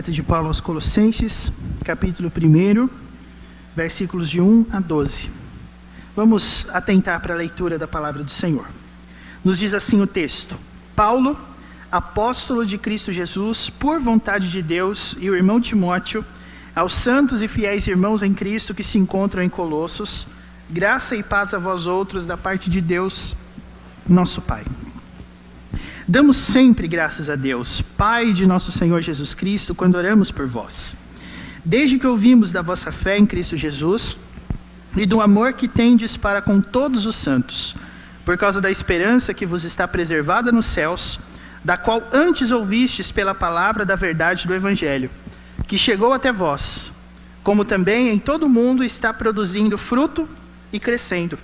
Carta de Paulo aos Colossenses, capítulo 1, versículos de 1 a 12. Vamos atentar para a leitura da palavra do Senhor. Nos diz assim o texto: Paulo, apóstolo de Cristo Jesus, por vontade de Deus, e o irmão Timóteo, aos santos e fiéis irmãos em Cristo que se encontram em Colossos, graça e paz a vós outros da parte de Deus, nosso Pai. Damos sempre graças a Deus, Pai de nosso Senhor Jesus Cristo, quando oramos por vós. Desde que ouvimos da vossa fé em Cristo Jesus e do amor que tendes para com todos os santos, por causa da esperança que vos está preservada nos céus, da qual antes ouvistes pela palavra da verdade do Evangelho, que chegou até vós, como também em todo o mundo está produzindo fruto e crescendo.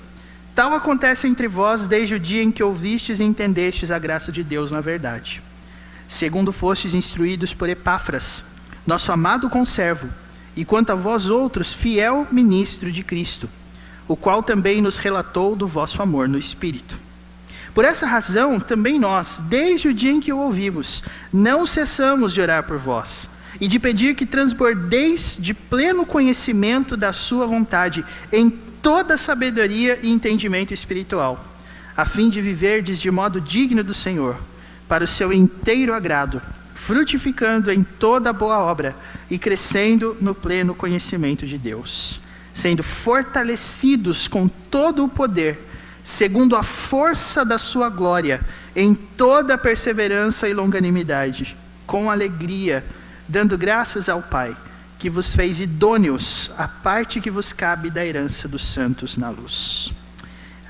Tal acontece entre vós desde o dia em que ouvistes e entendestes a graça de Deus na verdade. Segundo fostes instruídos por Epáfras, nosso amado conservo, e quanto a vós outros, fiel ministro de Cristo, o qual também nos relatou do vosso amor no Espírito. Por essa razão, também nós, desde o dia em que o ouvimos, não cessamos de orar por vós, e de pedir que transbordeis de pleno conhecimento da sua vontade, em toda sabedoria e entendimento espiritual, a fim de viverdes de modo digno do Senhor, para o seu inteiro agrado, frutificando em toda boa obra e crescendo no pleno conhecimento de Deus, sendo fortalecidos com todo o poder, segundo a força da sua glória, em toda perseverança e longanimidade, com alegria, dando graças ao Pai, que vos fez idôneos à parte que vos cabe da herança dos santos na luz.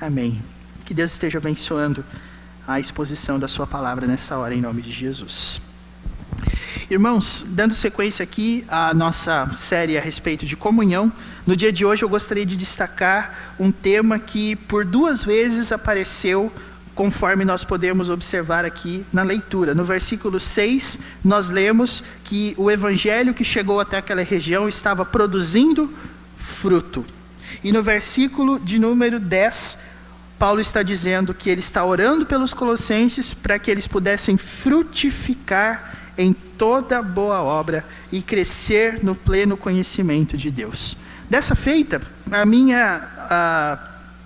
Amém. Que Deus esteja abençoando a exposição da sua palavra nessa hora, em nome de Jesus. Irmãos, dando sequência aqui à nossa série a respeito de comunhão, no dia de hoje eu gostaria de destacar um tema que por 2 vezes apareceu, conforme nós podemos observar aqui na leitura. No versículo 6, nós lemos que o evangelho que chegou até aquela região estava produzindo fruto. E no versículo de número 10, Paulo está dizendo que ele está orando pelos colossenses para que eles pudessem frutificar em toda boa obra e crescer no pleno conhecimento de Deus. Dessa feita, a minha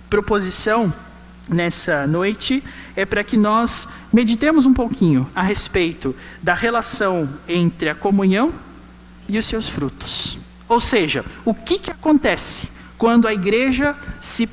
proposição nessa noite é para que nós meditemos um pouquinho a respeito da relação entre a comunhão e os seus frutos. Ou seja, o que acontece quando a igreja se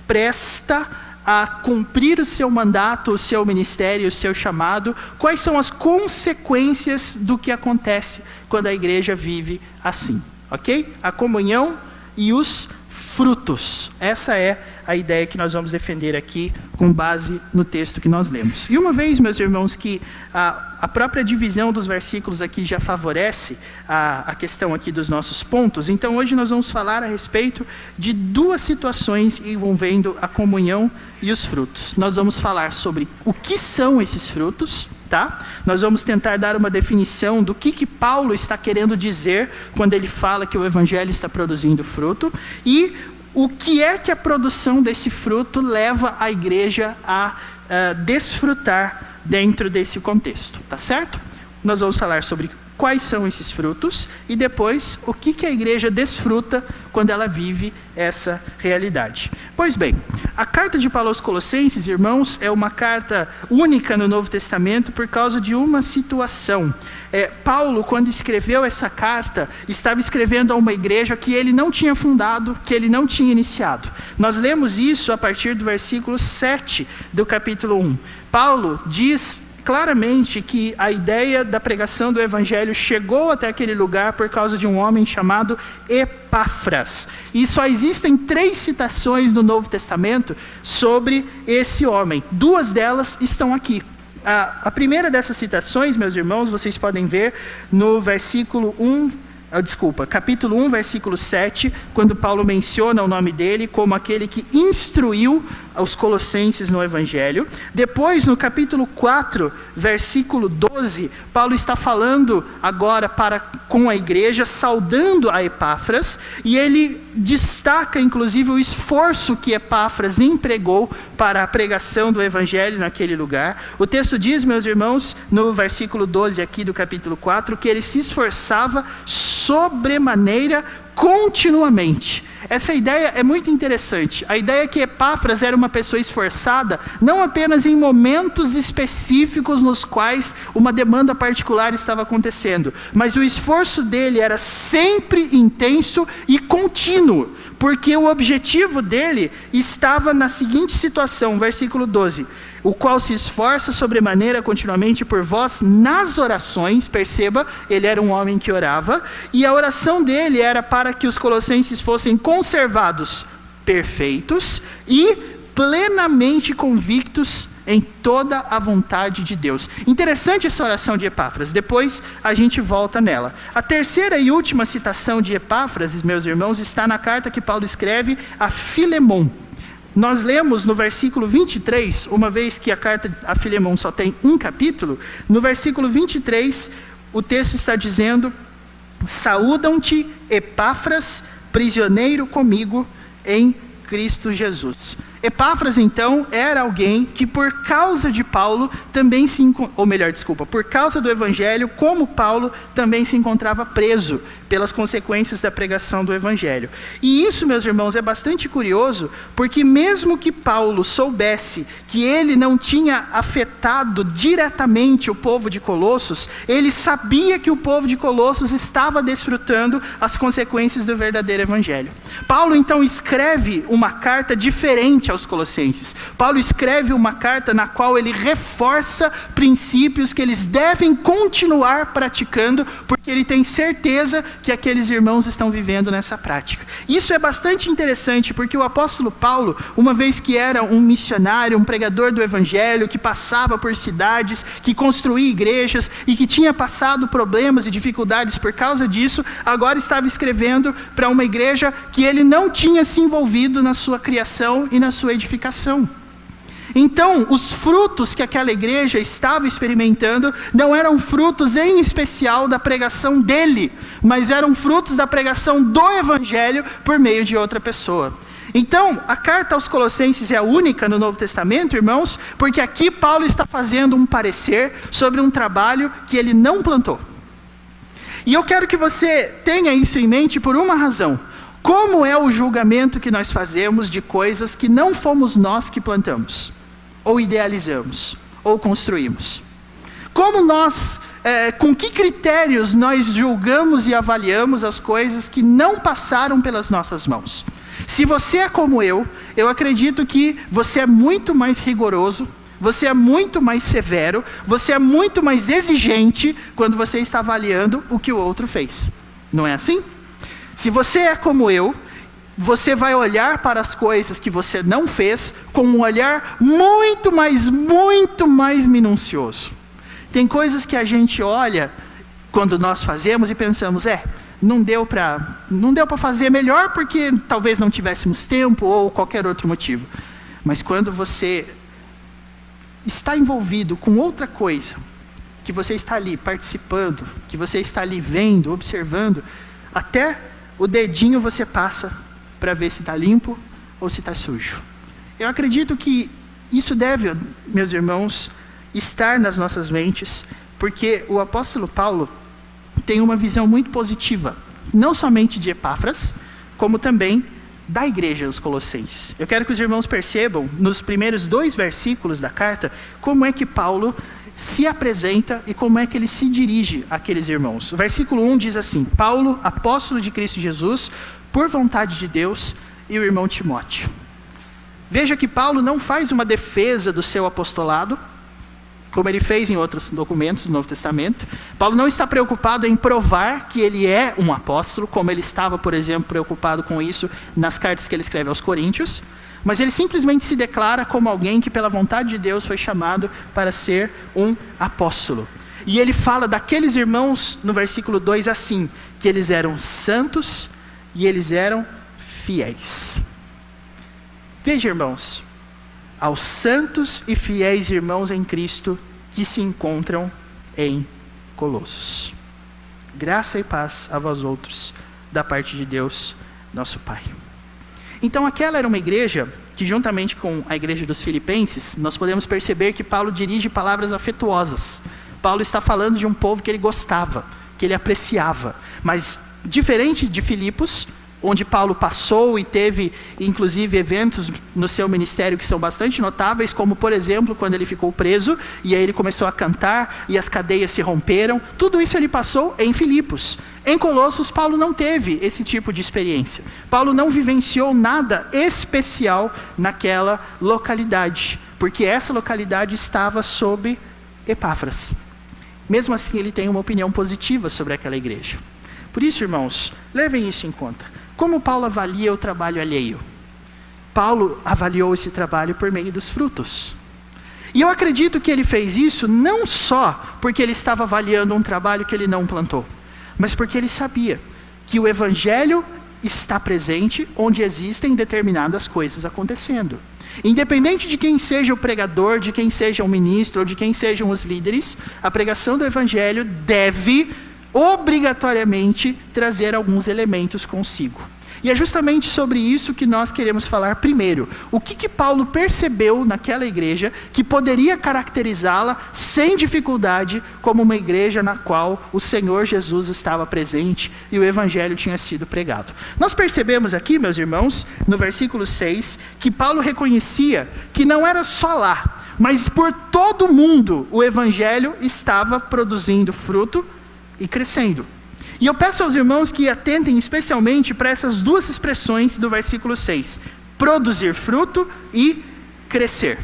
presta a cumprir o seu mandato, o seu ministério, o seu chamado? Quais são as consequências do que acontece quando a igreja vive assim? Ok? A comunhão e os frutos. Essa é a ideia que nós vamos defender aqui com base no texto que nós lemos. E uma vez, meus irmãos, que a própria divisão dos versículos aqui já favorece a questão aqui dos nossos pontos, então hoje nós vamos falar a respeito de 2 situações envolvendo a comunhão e os frutos. Nós vamos falar sobre o que são esses frutos, tá? Nós vamos tentar dar uma definição do que Paulo está querendo dizer quando ele fala que o evangelho está produzindo fruto, e o que é que a produção desse fruto leva a igreja a desfrutar dentro desse contexto, tá certo? Nós vamos falar sobre quais são esses frutos e depois o que a igreja desfruta quando ela vive essa realidade. Pois bem, a carta de Paulo aos Colossenses, irmãos, é uma carta única no Novo Testamento por causa de uma situação. Paulo, quando escreveu essa carta, estava escrevendo a uma igreja que ele não tinha fundado, que ele não tinha iniciado. Nós lemos isso a partir do versículo 7 do capítulo 1. Paulo diz claramente que a ideia da pregação do evangelho chegou até aquele lugar por causa de um homem chamado Epáfras. E só existem 3 citações no Novo Testamento sobre esse homem. 2 delas estão aqui. A primeira dessas citações, meus irmãos, vocês podem ver no versículo 1 capítulo 1, versículo 7, quando Paulo menciona o nome dele como aquele que instruiu os colossenses no Evangelho. Depois, no capítulo 4, versículo 12, Paulo está falando agora com a igreja, saudando a Epáfras, e ele destaca, inclusive, o esforço que Epáfras empregou para a pregação do Evangelho naquele lugar. O texto diz, meus irmãos, no versículo 12 aqui do capítulo 4, que ele se esforçava sobremaneira continuamente. Essa ideia é muito interessante. A ideia é que Epáfras era uma pessoa esforçada, não apenas em momentos específicos nos quais uma demanda particular estava acontecendo, mas o esforço dele era sempre intenso e contínuo, porque o objetivo dele estava na seguinte situação, versículo 12: o qual se esforça sobremaneira continuamente por vós nas orações. Perceba, ele era um homem que orava, e a oração dele era para que os colossenses fossem conservados perfeitos e plenamente convictos em toda a vontade de Deus. Interessante essa oração de Epáfras, depois a gente volta nela. A terceira e última citação de Epáfras, meus irmãos, está na carta que Paulo escreve a Filemon. Nós lemos no versículo 23, uma vez que a carta a Filemon só tem um capítulo, no versículo 23, o texto está dizendo: saúdam-te, Epáfras, prisioneiro comigo em Cristo Jesus. Epáfras, então, era alguém que por causa de Paulo também por causa do Evangelho, como Paulo, também se encontrava preso pelas consequências da pregação do Evangelho. E isso, meus irmãos, é bastante curioso, porque mesmo que Paulo soubesse que ele não tinha afetado diretamente o povo de Colossos, ele sabia que o povo de Colossos estava desfrutando as consequências do verdadeiro Evangelho. Paulo, então, escreve uma carta diferente aos Colossenses. Paulo escreve uma carta na qual ele reforça princípios que eles devem continuar praticando, porque ele tem certeza que aqueles irmãos estão vivendo nessa prática. Isso é bastante interessante, porque o apóstolo Paulo, uma vez que era um missionário, um pregador do Evangelho, que passava por cidades, que construía igrejas e que tinha passado problemas e dificuldades por causa disso, agora estava escrevendo para uma igreja que ele não tinha se envolvido na sua criação e na sua edificação. Então, os frutos que aquela igreja estava experimentando não eram frutos em especial da pregação dele, mas eram frutos da pregação do Evangelho por meio de outra pessoa. Então, a carta aos Colossenses é a única no Novo Testamento, irmãos, porque aqui Paulo está fazendo um parecer sobre um trabalho que ele não plantou. E eu quero que você tenha isso em mente por uma razão. Como é o julgamento que nós fazemos de coisas que não fomos nós que plantamos, ou idealizamos, ou construímos? Como nós, com que critérios nós julgamos e avaliamos as coisas que não passaram pelas nossas mãos? Se você é como eu acredito que você é muito mais rigoroso, você é muito mais severo, você é muito mais exigente quando você está avaliando o que o outro fez. Não é assim? Se você é como eu, você vai olhar para as coisas que você não fez com um olhar muito mais minucioso. Tem coisas que a gente olha quando nós fazemos e pensamos, não deu para fazer melhor porque talvez não tivéssemos tempo ou qualquer outro motivo. Mas quando você está envolvido com outra coisa, que você está ali participando, que você está ali vendo, observando, até o dedinho você passa para ver se está limpo ou se está sujo. Eu acredito que isso deve, meus irmãos, estar nas nossas mentes, porque o apóstolo Paulo tem uma visão muito positiva, não somente de Epáfras, como também da igreja dos Colossenses. Eu quero que os irmãos percebam, nos primeiros 2 versículos da carta, como é que Paulo se apresenta e como é que ele se dirige àqueles irmãos. O versículo 1 diz assim: Paulo, apóstolo de Cristo Jesus, por vontade de Deus, e o irmão Timóteo. Veja que Paulo não faz uma defesa do seu apostolado, como ele fez em outros documentos do Novo Testamento. Paulo não está preocupado em provar que ele é um apóstolo, como ele estava, por exemplo, preocupado com isso nas cartas que ele escreve aos Coríntios, mas ele simplesmente se declara como alguém que pela vontade de Deus foi chamado para ser um apóstolo. E ele fala daqueles irmãos, no versículo 2, assim, que eles eram santos e eles eram fiéis. Veja, irmãos, aos santos e fiéis irmãos em Cristo que se encontram em Colossos. Graça e paz a vós outros, da parte de Deus, nosso Pai. Então aquela era uma igreja que, juntamente com a igreja dos Filipenses, nós podemos perceber que Paulo dirige palavras afetuosas. Paulo está falando de um povo que ele gostava, que ele apreciava. Mas, diferente de Filipos, onde Paulo passou e teve, inclusive, eventos no seu ministério que são bastante notáveis, como, por exemplo, quando ele ficou preso, e aí ele começou a cantar, e as cadeias se romperam. Tudo isso ele passou em Filipos. Em Colossos, Paulo não teve esse tipo de experiência. Paulo não vivenciou nada especial naquela localidade, porque essa localidade estava sob Epáfras. Mesmo assim, ele tem uma opinião positiva sobre aquela igreja. Por isso, irmãos, levem isso em conta. Como Paulo avalia o trabalho alheio? Paulo avaliou esse trabalho por meio dos frutos. E eu acredito que ele fez isso não só porque ele estava avaliando um trabalho que ele não plantou, mas porque ele sabia que o evangelho está presente onde existem determinadas coisas acontecendo. Independente de quem seja o pregador, de quem seja o ministro, ou de quem sejam os líderes, a pregação do evangelho deve obrigatoriamente trazer alguns elementos consigo. E é justamente sobre isso que nós queremos falar primeiro. O que Paulo percebeu naquela igreja que poderia caracterizá-la sem dificuldade como uma igreja na qual o Senhor Jesus estava presente e o evangelho tinha sido pregado. Nós percebemos aqui, meus irmãos, no versículo 6, que Paulo reconhecia que não era só lá, mas por todo o mundo o evangelho estava produzindo fruto e crescendo. E eu peço aos irmãos que atentem especialmente para essas duas expressões do versículo 6. Produzir fruto e crescer.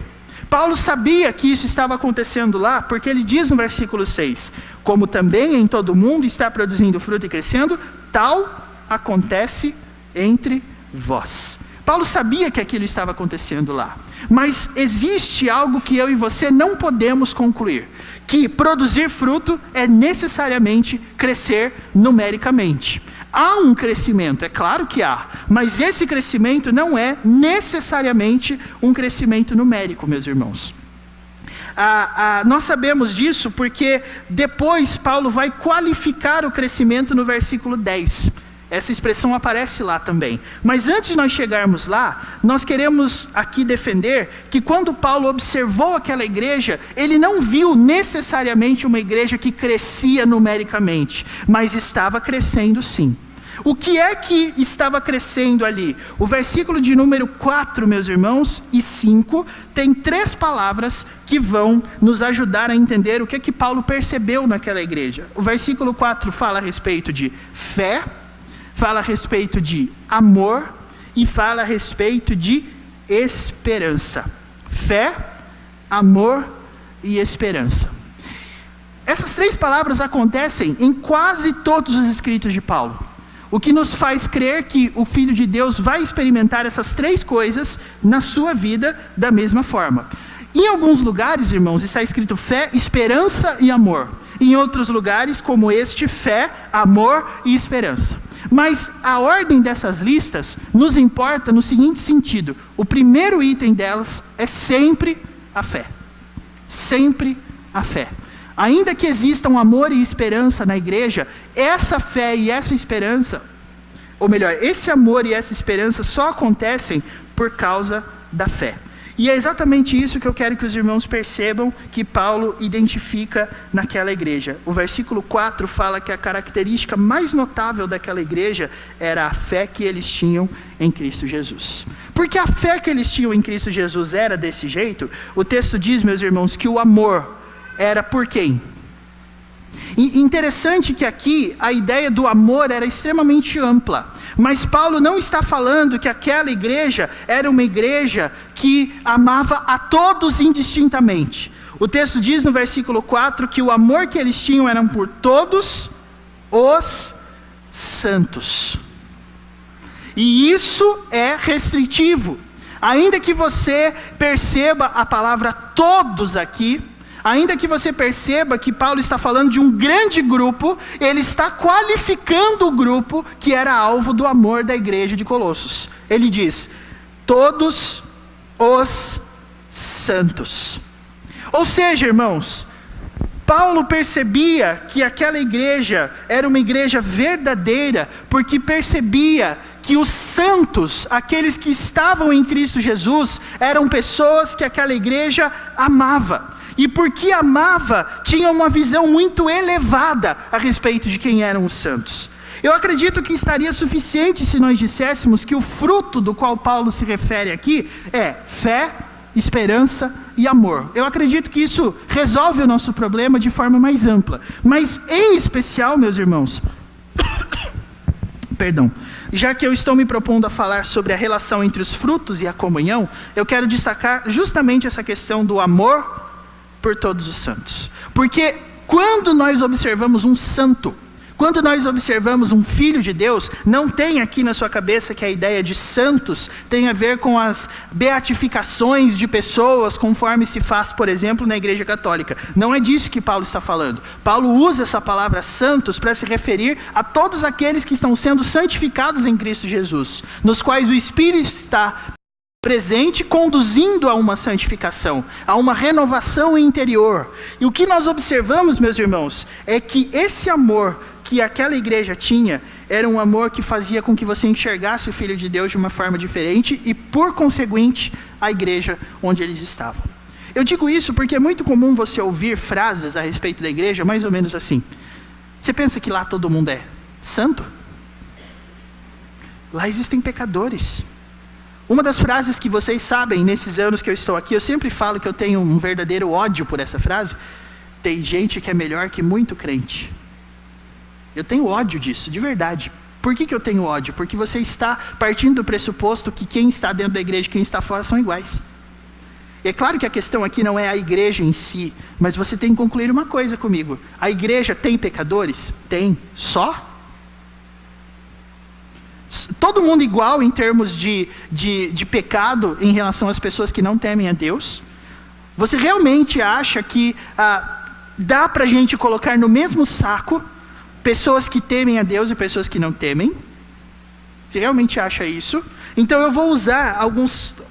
Paulo sabia que isso estava acontecendo lá, porque ele diz no versículo 6, como também em todo mundo está produzindo fruto e crescendo, tal acontece entre vós. Paulo sabia que aquilo estava acontecendo lá, mas existe algo que eu e você não podemos concluir, que produzir fruto é necessariamente crescer numericamente. Há um crescimento, é claro que há, mas esse crescimento não é necessariamente um crescimento numérico, meus irmãos. Nós sabemos disso porque depois Paulo vai qualificar o crescimento no versículo 10. Essa expressão aparece lá também. Mas antes de nós chegarmos lá, nós queremos aqui defender que quando Paulo observou aquela igreja, ele não viu necessariamente uma igreja que crescia numericamente, mas estava crescendo sim. O que é que estava crescendo ali? O versículo de número 4, meus irmãos, e 5, tem 3 palavras que vão nos ajudar a entender o que é que Paulo percebeu naquela igreja. O versículo 4 fala a respeito de fé, fala a respeito de amor e fala a respeito de esperança. Fé, amor e esperança. Essas 3 palavras acontecem em quase todos os escritos de Paulo. O que nos faz crer que o Filho de Deus vai experimentar essas 3 coisas na sua vida da mesma forma. Em alguns lugares, irmãos, está escrito fé, esperança e amor. Em outros lugares, como este, fé, amor e esperança. Mas a ordem dessas listas nos importa no seguinte sentido: o primeiro item delas é sempre a fé. Sempre a fé. Ainda que existam amor e esperança na igreja, essa fé e essa esperança, ou melhor, esse amor e essa esperança só acontecem por causa da fé. E é exatamente isso que eu quero que os irmãos percebam que Paulo identifica naquela igreja. O versículo 4 fala que a característica mais notável daquela igreja era a fé que eles tinham em Cristo Jesus. Porque a fé que eles tinham em Cristo Jesus era desse jeito, o texto diz, meus irmãos, que o amor era por quem? E interessante que aqui a ideia do amor era extremamente ampla, mas Paulo não está falando que aquela igreja era uma igreja que amava a todos indistintamente. O texto diz no versículo 4 que o amor que eles tinham era por todos os santos. E isso é restritivo. Ainda que você perceba a palavra todos aqui, Ainda que você perceba que Paulo está falando de um grande grupo, ele está qualificando o grupo que era alvo do amor da igreja de Colossos. Ele diz, todos os santos. Ou seja, irmãos, Paulo percebia que aquela igreja era uma igreja verdadeira, porque percebia que os santos, aqueles que estavam em Cristo Jesus, eram pessoas que aquela igreja amava. E porque amava, tinha uma visão muito elevada a respeito de quem eram os santos. Eu acredito que estaria suficiente se nós disséssemos que o fruto do qual Paulo se refere aqui é fé, esperança e amor. Eu acredito que isso resolve o nosso problema de forma mais ampla. Mas em especial, meus irmãos, perdão, já que eu estou me propondo a falar sobre a relação entre os frutos e a comunhão, eu quero destacar justamente essa questão do amor por todos os santos. Porque quando nós observamos um santo, quando nós observamos um filho de Deus, não tem aqui na sua cabeça que a ideia de santos tem a ver com as beatificações de pessoas, conforme se faz, por exemplo, na Igreja Católica. Não é disso que Paulo está falando. Paulo usa essa palavra santos para se referir a todos aqueles que estão sendo santificados em Cristo Jesus, nos quais o Espírito está presente, conduzindo a uma santificação, a uma renovação interior. E o que nós observamos, meus irmãos, é que esse amor que aquela igreja tinha, era um amor que fazia com que você enxergasse o Filho de Deus de uma forma diferente e, por conseguinte, a igreja onde eles estavam. Eu digo isso porque é muito comum você ouvir frases a respeito da igreja, mais ou menos assim. Você pensa que lá todo mundo é santo? Lá existem pecadores. Uma das frases que vocês sabem, nesses anos que eu estou aqui, eu sempre falo que eu tenho um verdadeiro ódio por essa frase. Tem gente que é melhor que muito crente. Eu tenho ódio disso, de verdade. Por que eu tenho ódio? Porque você está partindo do pressuposto que quem está dentro da igreja e quem está fora são iguais. E é claro que a questão aqui não é a igreja em si, mas você tem que concluir uma coisa comigo. A igreja tem pecadores? Tem. Só? Todo mundo igual em termos de pecado em relação às pessoas que não temem a Deus? Você realmente acha que dá para a gente colocar no mesmo saco pessoas que temem a Deus e pessoas que não temem? Você realmente acha isso? Então eu vou usar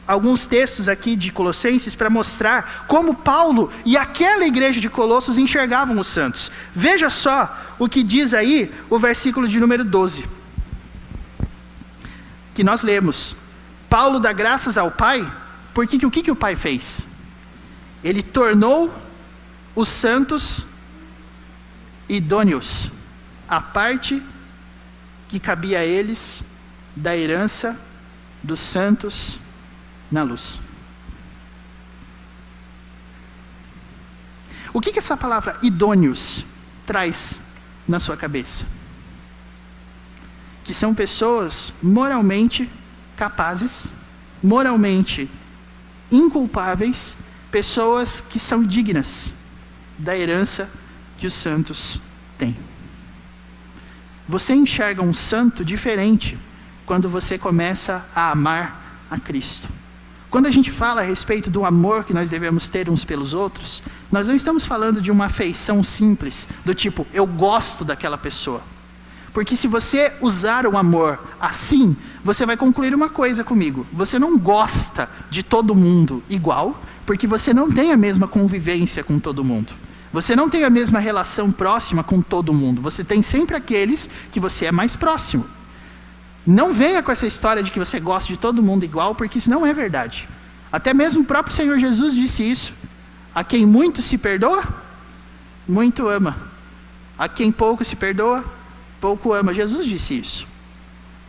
alguns textos aqui de Colossenses para mostrar como Paulo e aquela igreja de Colossos enxergavam os santos. Veja só o que diz aí o versículo de número 12. Que nós lemos. Paulo dá graças ao Pai, porque o que o Pai fez? Ele tornou os santos idôneos, a parte que cabia a eles da herança dos santos na luz. O que essa palavra idôneos traz na sua cabeça? Que são pessoas moralmente capazes, moralmente inculpáveis, pessoas que são dignas da herança que os santos têm. Você enxerga um santo diferente quando você começa a amar a Cristo. Quando a gente fala a respeito do amor que nós devemos ter uns pelos outros, nós não estamos falando de uma afeição simples, do tipo, eu gosto daquela pessoa. Porque se você usar o amor assim, você vai concluir uma coisa comigo. Você não gosta de todo mundo igual, porque você não tem a mesma convivência com todo mundo. Você não tem a mesma relação próxima com todo mundo. Você tem sempre aqueles que você é mais próximo. Não venha com essa história de que você gosta de todo mundo igual, porque isso não é verdade. Até mesmo o próprio Senhor Jesus disse isso. A quem muito se perdoa, muito ama. A quem pouco se perdoa, pouco ama. Jesus disse isso.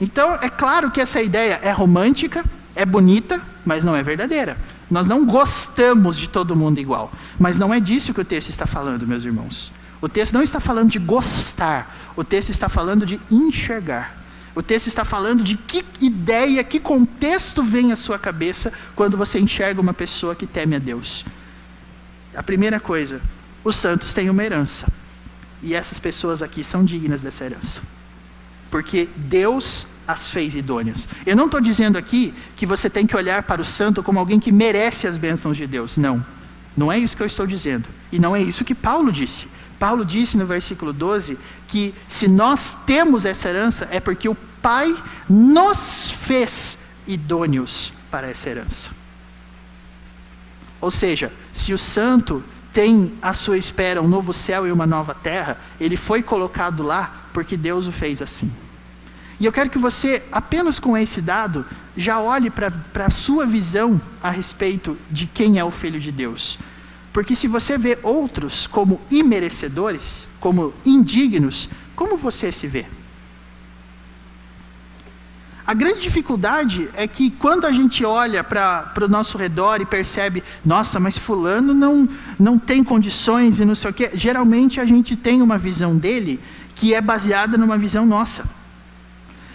Então, é claro que essa ideia é romântica, é bonita, mas não é verdadeira. Nós não gostamos de todo mundo igual. Mas não é disso que o texto está falando, meus irmãos. O texto não está falando de gostar. O texto está falando de enxergar. O texto está falando de que ideia, que contexto vem à sua cabeça quando você enxerga uma pessoa que teme a Deus. A primeira coisa, os santos têm uma herança. E essas pessoas aqui são dignas dessa herança. Porque Deus as fez idôneas. Eu não estou dizendo aqui que você tem que olhar para o santo como alguém que merece as bênçãos de Deus. Não. Não é isso que eu estou dizendo. E não é isso que Paulo disse. Paulo disse no versículo 12 que se nós temos essa herança é porque o Pai nos fez idôneos para essa herança. Ou seja, se o santo tem à sua espera um novo céu e uma nova terra, ele foi colocado lá porque Deus o fez assim. E eu quero que você, apenas com esse dado, já olhe para a sua visão a respeito de quem é o Filho de Deus. Porque se você vê outros como imerecedores, como indignos, como você se vê? A grande dificuldade é que quando a gente olha para o nosso redor e percebe, nossa, mas fulano não tem condições e não sei o quê, geralmente a gente tem uma visão dele que é baseada numa visão nossa.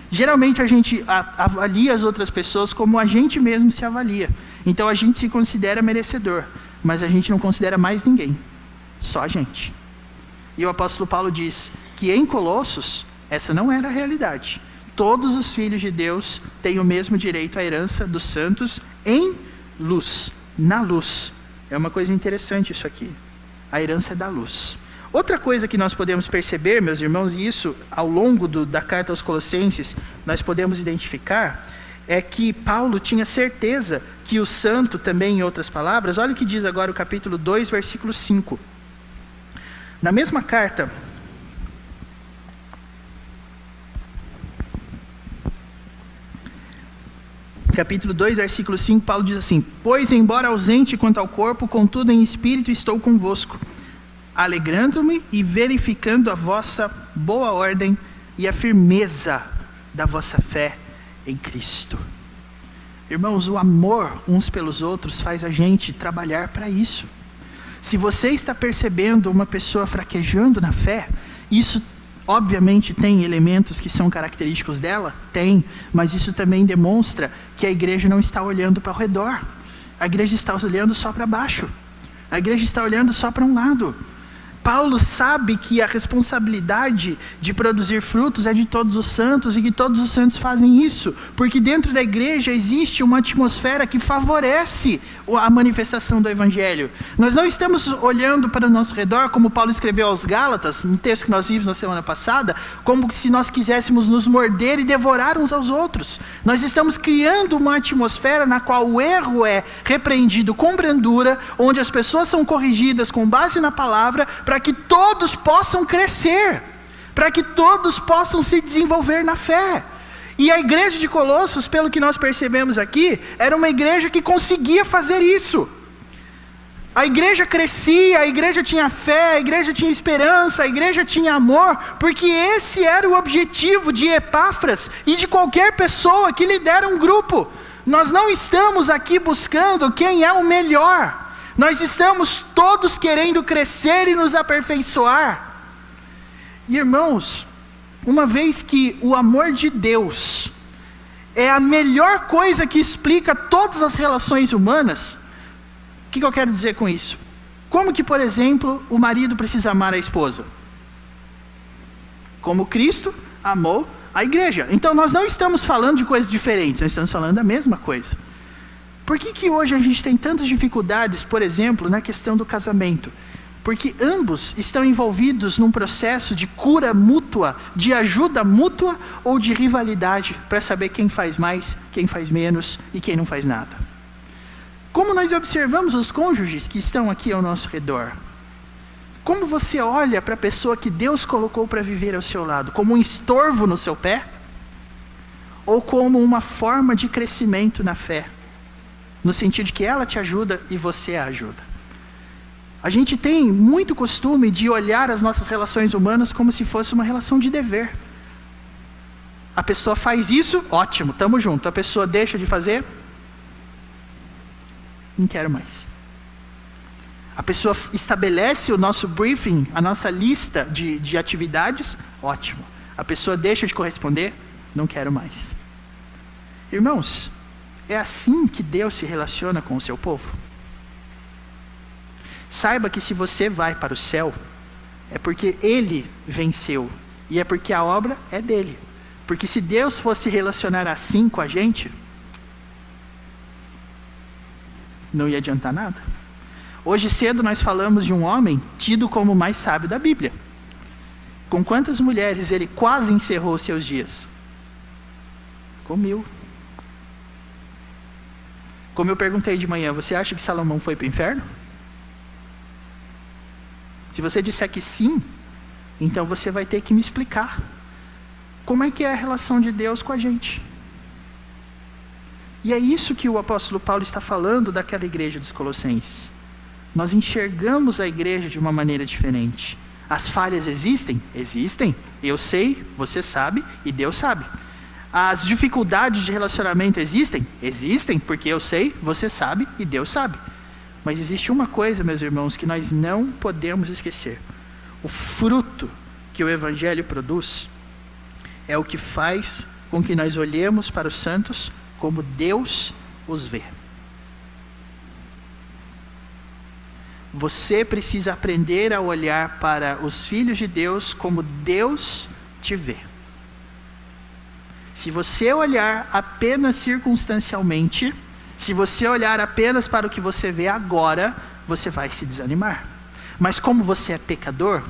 Geralmente a gente avalia as outras pessoas como a gente mesmo se avalia. Então a gente se considera merecedor, mas a gente não considera mais ninguém, só a gente. E o apóstolo Paulo diz que em Colossos, essa não era a realidade. Todos os filhos de Deus têm o mesmo direito à herança dos santos em luz, na luz. É uma coisa interessante isso aqui. A herança é da luz. Outra coisa que nós podemos perceber, meus irmãos, e isso ao longo da carta aos Colossenses, nós podemos identificar, é que Paulo tinha certeza que o santo também, em outras palavras, olha o que diz agora o capítulo 2, versículo 5. Na mesma carta, capítulo 2, versículo 5, Paulo diz assim: pois embora ausente quanto ao corpo, contudo em espírito estou convosco, alegrando-me e verificando a vossa boa ordem e a firmeza da vossa fé em Cristo. Irmãos, o amor uns pelos outros faz a gente trabalhar para isso. Se você está percebendo uma pessoa fraquejando na fé, isso obviamente tem elementos que são característicos dela? Tem, mas isso também demonstra que a igreja não está olhando para o redor. A igreja está olhando só para baixo. A igreja está olhando só para um lado. Paulo sabe que a responsabilidade de produzir frutos é de todos os santos e que todos os santos fazem isso, porque dentro da igreja existe uma atmosfera que favorece a manifestação do evangelho. Nós não estamos olhando para o nosso redor, como Paulo escreveu aos Gálatas, no texto que nós vimos na semana passada, como se nós quiséssemos nos morder e devorar uns aos outros. Nós estamos criando uma atmosfera na qual o erro é repreendido com brandura, onde as pessoas são corrigidas com base na palavra, para que todos possam crescer, para que todos possam se desenvolver na fé. E a igreja de Colossos, pelo que nós percebemos aqui, era uma igreja que conseguia fazer isso. A igreja crescia, a igreja tinha fé, a igreja tinha esperança, a igreja tinha amor, porque esse era o objetivo de Epáfras e de qualquer pessoa que lidera um grupo. Nós não estamos aqui buscando quem é o melhor. Nós estamos todos querendo crescer e nos aperfeiçoar. E irmãos, uma vez que o amor de Deus é a melhor coisa que explica todas as relações humanas, o que eu quero dizer com isso? Como que, por exemplo, o marido precisa amar a esposa? Como Cristo amou a igreja. Então nós não estamos falando de coisas diferentes, nós estamos falando da mesma coisa. Por que hoje a gente tem tantas dificuldades, por exemplo, na questão do casamento? Porque ambos estão envolvidos num processo de cura mútua, de ajuda mútua ou de rivalidade, para saber quem faz mais, quem faz menos e quem não faz nada. Como nós observamos os cônjuges que estão aqui ao nosso redor? Como você olha para a pessoa que Deus colocou para viver ao seu lado? Como um estorvo no seu pé? Ou como uma forma de crescimento na fé? No sentido de que ela te ajuda e você a ajuda. A gente tem muito costume de olhar as nossas relações humanas como se fosse uma relação de dever. A pessoa faz isso, ótimo, estamos juntos. A pessoa deixa de fazer, não quero mais. A pessoa estabelece o nosso briefing, a nossa lista de atividades, ótimo. A pessoa deixa de corresponder, não quero mais. Irmãos, é assim que Deus se relaciona com o seu povo. Saiba que se você vai para o céu, é porque Ele venceu, e é porque a obra é dele. Porque se Deus fosse se relacionar assim com a gente, não ia adiantar nada. Hoje cedo nós falamos de um homem tido como o mais sábio da Bíblia. Com quantas mulheres ele quase encerrou seus dias? Com 1000. Como eu perguntei de manhã, você acha que Salomão foi para o inferno? Se você disser que sim, então você vai ter que me explicar como é que é a relação de Deus com a gente. E é isso que o apóstolo Paulo está falando daquela igreja dos Colossenses. Nós enxergamos a igreja de uma maneira diferente. As falhas existem? Existem. Eu sei, você sabe e Deus sabe. As dificuldades de relacionamento existem? Existem, porque eu sei, você sabe e Deus sabe. Mas existe uma coisa, meus irmãos, que nós não podemos esquecer. O fruto que o Evangelho produz é o que faz com que nós olhemos para os santos como Deus os vê. Você precisa aprender a olhar para os filhos de Deus como Deus te vê. Se você olhar apenas circunstancialmente, se você olhar apenas para o que você vê agora, você vai se desanimar. Mas como você é pecador,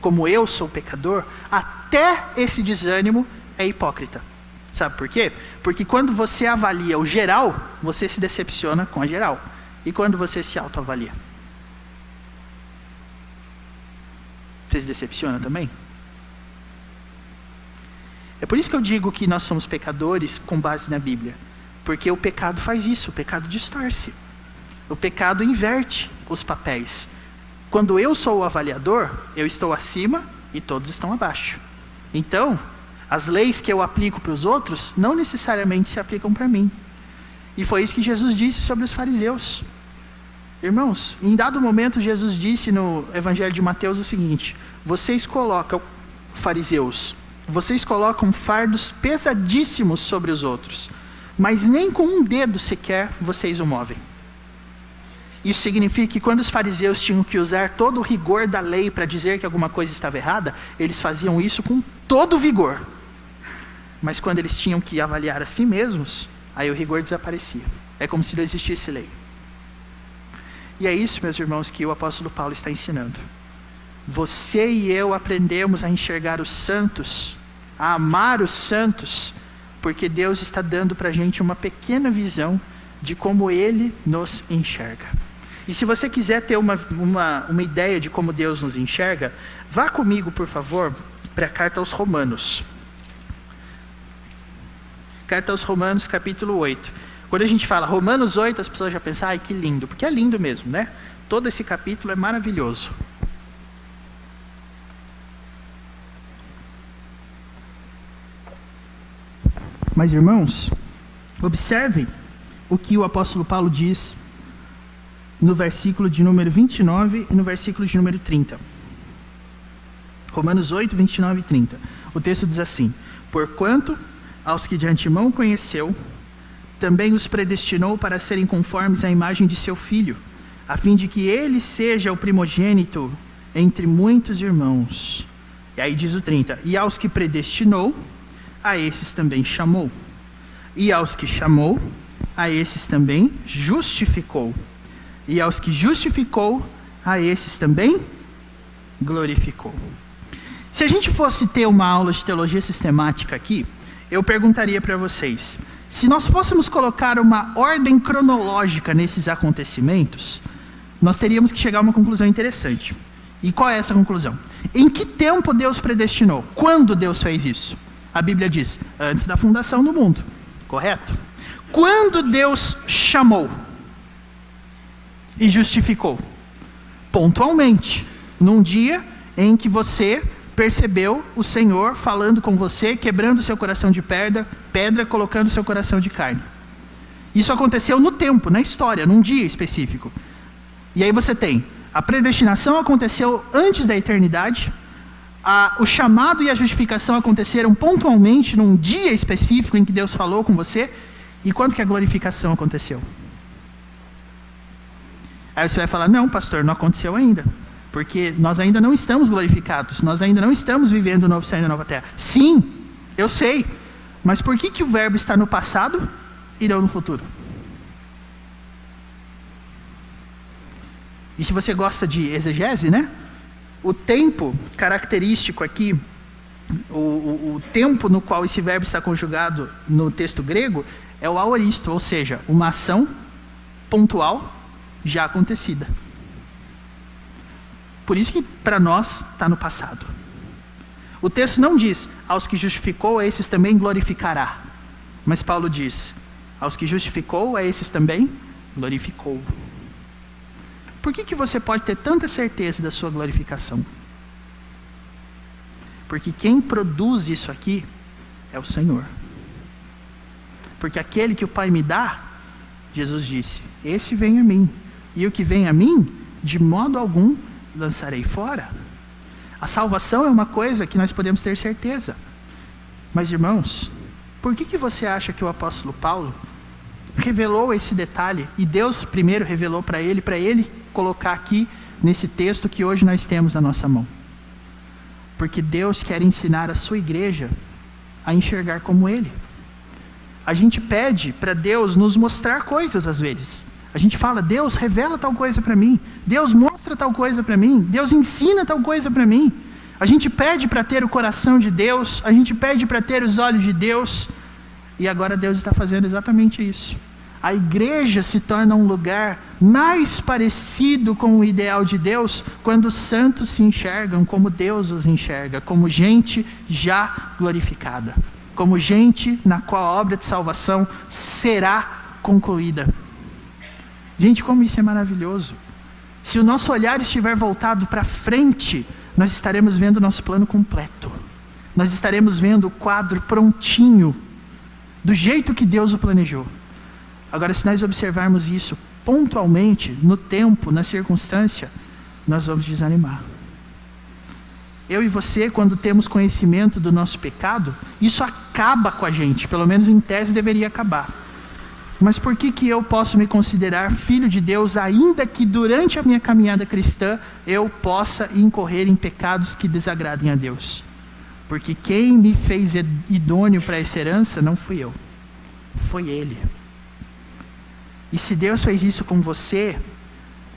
como eu sou pecador, até esse desânimo é hipócrita. Sabe por quê? Porque quando você avalia o geral, você se decepciona com a geral. E quando você se autoavalia? Você se decepciona também? É por isso que eu digo que nós somos pecadores com base na Bíblia. Porque o pecado faz isso, o pecado distorce. O pecado inverte os papéis. Quando eu sou o avaliador, eu estou acima e todos estão abaixo. Então, as leis que eu aplico para os outros não necessariamente se aplicam para mim. E foi isso que Jesus disse sobre os fariseus. Irmãos, em dado momento Jesus disse no Evangelho de Mateus o seguinte: vocês colocam, fariseus, vocês colocam fardos pesadíssimos sobre os outros, mas nem com um dedo sequer vocês o movem. Isso significa que quando os fariseus tinham que usar todo o rigor da lei para dizer que alguma coisa estava errada, eles faziam isso com todo o vigor. Mas quando eles tinham que avaliar a si mesmos, aí o rigor desaparecia. É como se não existisse lei. E é isso, meus irmãos, que o apóstolo Paulo está ensinando. Você e eu aprendemos a enxergar os santos, a amar os santos, porque Deus está dando para a gente uma pequena visão de como Ele nos enxerga. E se você quiser ter uma ideia de como Deus nos enxerga, vá comigo, por favor, para a carta aos Romanos. Carta aos Romanos, capítulo 8. Quando a gente fala Romanos 8, as pessoas já pensam, ai, que lindo, porque é lindo mesmo, né? Todo esse capítulo é maravilhoso. Mas, irmãos, observem o que o apóstolo Paulo diz no versículo de número 29 e no versículo de número 30. Romanos 8, 29 e 30. O texto diz assim: porquanto aos que de antemão conheceu, também os predestinou para serem conformes à imagem de seu Filho, a fim de que ele seja o primogênito entre muitos irmãos. E aí diz o 30, e aos que predestinou, a esses também chamou. E aos que chamou, a esses também justificou. E aos que justificou, a esses também glorificou. Se a gente fosse ter uma aula de teologia sistemática aqui, eu perguntaria para vocês, se nós fôssemos colocar uma ordem cronológica nesses acontecimentos, nós teríamos que chegar a uma conclusão interessante. E qual é essa conclusão? Em que tempo Deus predestinou? Quando Deus fez isso? A Bíblia diz, antes da fundação do mundo. Correto? Quando Deus chamou e justificou? Pontualmente. Num dia em que você percebeu o Senhor falando com você, quebrando seu coração de pedra, colocando seu coração de carne. Isso aconteceu no tempo, na história, num dia específico. E aí você tem, a predestinação aconteceu antes da eternidade, o chamado e a justificação aconteceram pontualmente num dia específico em que Deus falou com você, e quando que a glorificação aconteceu? Aí você vai falar, não, pastor, não aconteceu ainda. Porque nós ainda não estamos glorificados, nós ainda não estamos vivendo o novo céu e a nova terra. Sim, eu sei, mas por que o verbo está no passado e não no futuro? E se você gosta de exegese, né? O tempo característico aqui, o tempo no qual esse verbo está conjugado no texto grego é o aoristo, ou seja, uma ação pontual já acontecida. Por isso que para nós está no passado. O texto não diz, aos que justificou, a esses também glorificará. Mas Paulo diz, aos que justificou, a esses também glorificou. Por que você pode ter tanta certeza da sua glorificação? Porque quem produz isso aqui é o Senhor. Porque aquele que o Pai me dá, Jesus disse, esse vem a mim. E o que vem a mim, de modo algum, lançarei fora. A salvação é uma coisa que nós podemos ter certeza. Mas, irmãos, por que você acha que o apóstolo Paulo revelou esse detalhe? E Deus primeiro revelou para ele colocar aqui nesse texto que hoje nós temos na nossa mão. Porque Deus quer ensinar a sua igreja a enxergar como Ele. A gente pede para Deus nos mostrar coisas às vezes. A gente fala, Deus revela tal coisa para mim. Deus mostra tal coisa para mim. Deus ensina tal coisa para mim. A gente pede para ter o coração de Deus. A gente pede para ter os olhos de Deus. E agora Deus está fazendo exatamente isso. A igreja se torna um lugar mais parecido com o ideal de Deus quando os santos se enxergam como Deus os enxerga, como gente já glorificada, como gente na qual a obra de salvação será concluída. Gente, como isso é maravilhoso. Se o nosso olhar estiver voltado para frente, nós estaremos vendo o nosso plano completo. Nós estaremos vendo o quadro prontinho, do jeito que Deus o planejou. Agora, se nós observarmos isso pontualmente, no tempo, na circunstância, nós vamos desanimar. Eu e você, quando temos conhecimento do nosso pecado, isso acaba com a gente, pelo menos em tese deveria acabar. Mas por que eu posso me considerar filho de Deus, ainda que durante a minha caminhada cristã eu possa incorrer em pecados que desagradem a Deus? Porque quem me fez idôneo para essa herança não fui eu, foi Ele. E se Deus fez isso com você,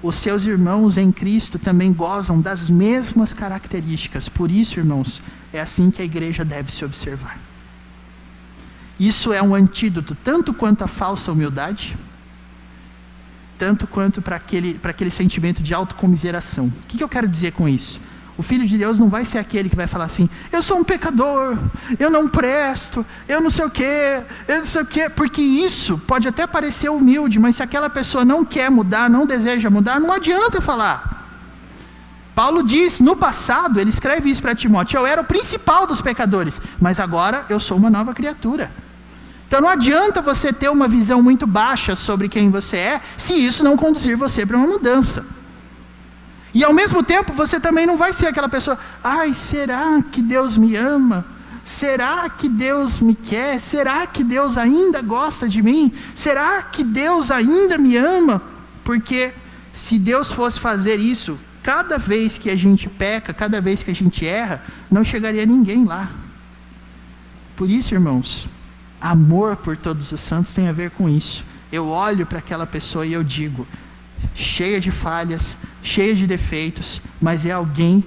os seus irmãos em Cristo também gozam das mesmas características. Por isso, irmãos, é assim que a igreja deve se observar. Isso é um antídoto, tanto quanto a falsa humildade, tanto quanto para aquele sentimento de autocomiseração. O que eu quero dizer com isso? O Filho de Deus não vai ser aquele que vai falar assim, eu sou um pecador, eu não presto, eu não sei o quê, porque isso pode até parecer humilde, mas se aquela pessoa não quer mudar, não deseja mudar, não adianta falar. Paulo diz, no passado, ele escreve isso para Timóteo, eu era o principal dos pecadores, mas agora eu sou uma nova criatura. Então não adianta você ter uma visão muito baixa sobre quem você é, se isso não conduzir você para uma mudança. E ao mesmo tempo, você também não vai ser aquela pessoa, ai, será que Deus me ama? Será que Deus me quer? Será que Deus ainda gosta de mim? Será que Deus ainda me ama? Porque se Deus fosse fazer isso, cada vez que a gente peca, cada vez que a gente erra, não chegaria ninguém lá. Por isso, irmãos, amor por todos os santos tem a ver com isso. Eu olho para aquela pessoa e eu digo, cheia de falhas, cheia de defeitos, mas é alguém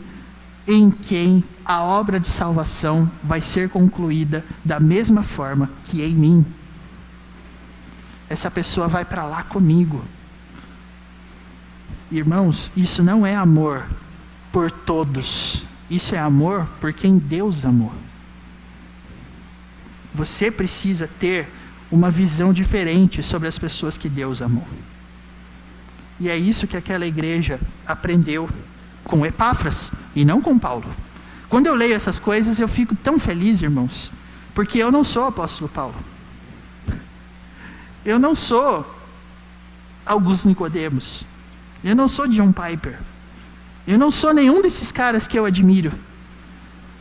em quem a obra de salvação vai ser concluída da mesma forma que em mim. Essa pessoa vai para lá comigo. Irmãos, isso não é amor por todos, isso é amor por quem Deus amou. Você precisa ter uma visão diferente sobre as pessoas que Deus amou. E é isso que aquela igreja aprendeu com Epáfras e não com Paulo. Quando eu leio essas coisas, eu fico tão feliz, irmãos, porque eu não sou o apóstolo Paulo. Eu não sou Augusto Nicodemos. Eu não sou John Piper. Eu não sou nenhum desses caras que eu admiro.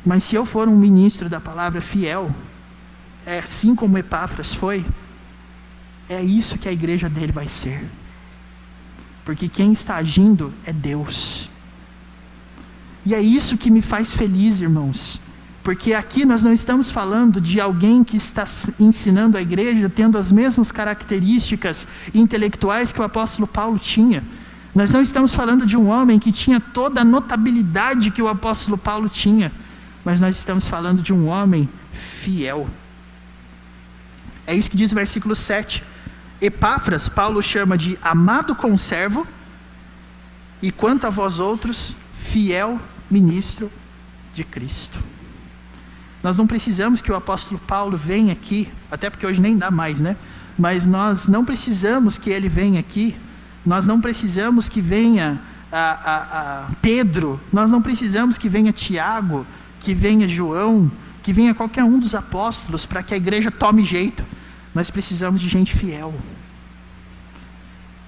Mas se eu for um ministro da palavra fiel, assim como Epáfras foi, é isso que a igreja dele vai ser. Porque quem está agindo é Deus. E é isso que me faz feliz, irmãos. Porque aqui nós não estamos falando de alguém que está ensinando a igreja tendo as mesmas características intelectuais que o apóstolo Paulo tinha. Nós não estamos falando de um homem que tinha toda a notabilidade que o apóstolo Paulo tinha, mas nós estamos falando de um homem fiel. É isso que diz o versículo 7. Epáfras, Paulo chama de amado conservo, e quanto a vós outros, fiel ministro de Cristo. Nós não precisamos que o apóstolo Paulo venha aqui, até porque hoje nem dá mais, né? Mas nós não precisamos que ele venha aqui, nós não precisamos que venha Pedro, nós não precisamos que venha Tiago, que venha João, que venha qualquer um dos apóstolos para que a igreja tome jeito. Nós precisamos de gente fiel.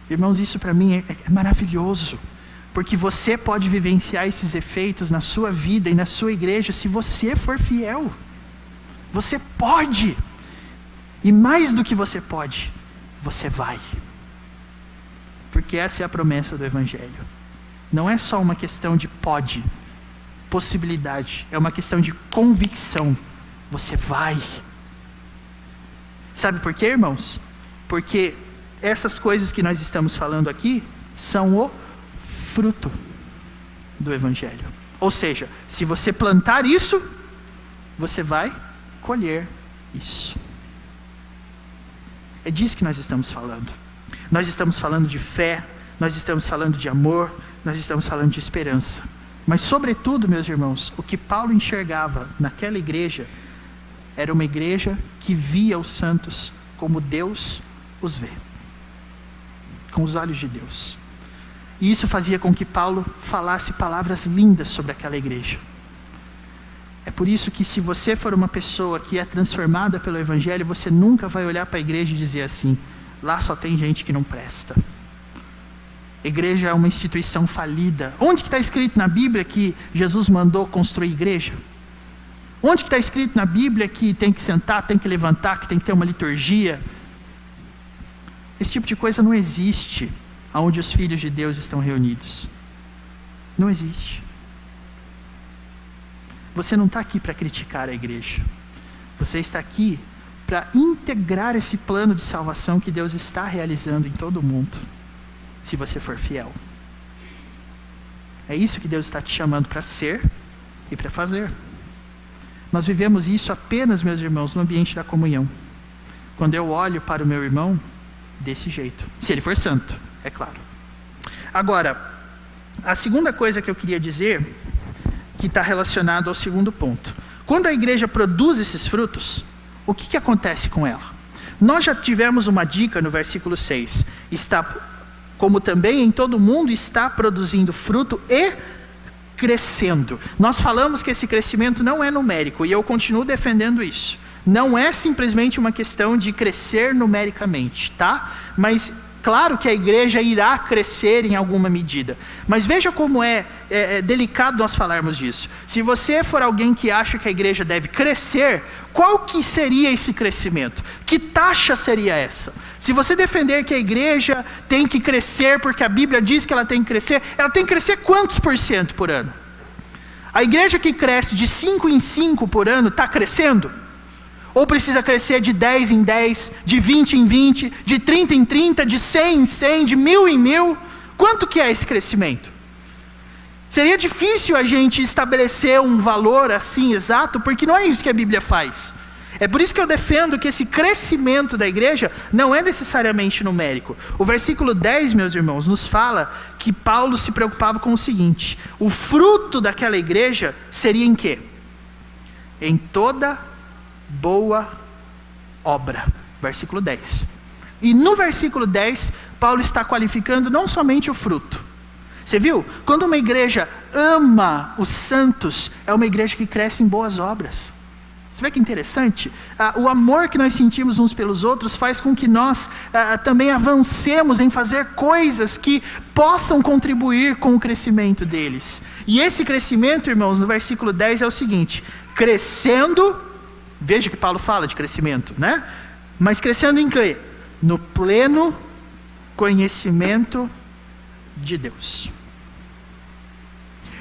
Irmãos, isso para mim é maravilhoso, porque você pode vivenciar esses efeitos na sua vida e na sua igreja se você for fiel. Você pode, e mais do que você pode, você vai. Porque essa é a promessa do Evangelho. Não é só uma questão de pode, possibilidade, é uma questão de convicção. Você vai. Sabe por quê, irmãos? Porque essas coisas que nós estamos falando aqui são o fruto do Evangelho. Ou seja, se você plantar isso, você vai colher isso. É disso que nós estamos falando. Nós estamos falando de fé, nós estamos falando de amor, nós estamos falando de esperança. Mas sobretudo, meus irmãos, o que Paulo enxergava naquela igreja era uma igreja que via os santos como Deus os vê, com os olhos de Deus. E isso fazia com que Paulo falasse palavras lindas sobre aquela igreja. É por isso que se você for uma pessoa que é transformada pelo Evangelho, você nunca vai olhar para a igreja e dizer assim: lá só tem gente que não presta. Igreja é uma instituição falida. Onde que está escrito na Bíblia que Jesus mandou construir igreja? Onde que está escrito na Bíblia que tem que sentar, tem que levantar, que tem que ter uma liturgia? Esse tipo de coisa não existe onde os filhos de Deus estão reunidos. Não existe. Você não está aqui para criticar a igreja. Você está aqui para integrar esse plano de salvação que Deus está realizando em todo o mundo, se você for fiel. É isso que Deus está te chamando para ser e para fazer. Nós vivemos isso apenas, meus irmãos, no ambiente da comunhão. Quando eu olho para o meu irmão desse jeito, se ele for santo, é claro. Agora, a segunda coisa que eu queria dizer, que está relacionado ao segundo ponto. Quando a igreja produz esses frutos, o que acontece com ela? Nós já tivemos uma dica no versículo 6. Está, como também em todo mundo, está produzindo fruto e crescendo. Nós falamos que esse crescimento não é numérico, e eu continuo defendendo isso. Não é simplesmente uma questão de crescer numericamente, tá? Mas claro que a igreja irá crescer em alguma medida. Mas veja como é delicado nós falarmos disso. Se você for alguém que acha que a igreja deve crescer, qual que seria esse crescimento? Que taxa seria essa? Se você defender que a igreja tem que crescer porque a Bíblia diz que ela tem que crescer quantos % por ano? A igreja que cresce de 5 em 5 por ano está crescendo? Ou precisa crescer de 10 em 10, de 20 em 20, de 30 em 30, de 100 em 100, de 1000 em 1000? Quanto que é esse crescimento? Seria difícil a gente estabelecer um valor assim exato, porque não é isso que a Bíblia faz. É por isso que eu defendo que esse crescimento da igreja não é necessariamente numérico. O versículo 10, meus irmãos, nos fala que Paulo se preocupava com o seguinte: o fruto daquela igreja seria em quê? Em toda boa obra. Versículo 10. E no versículo 10, Paulo está qualificando não somente o fruto. Você viu? Quando uma igreja ama os santos, é uma igreja que cresce em boas obras. Você vê que interessante? O amor que nós sentimos uns pelos outros faz com que nós também avancemos em fazer coisas que possam contribuir com o crescimento deles. E esse crescimento, irmãos, no versículo 10 é o seguinte: crescendo, veja que Paulo fala de crescimento, né? Mas crescendo em quê? No pleno conhecimento de Deus.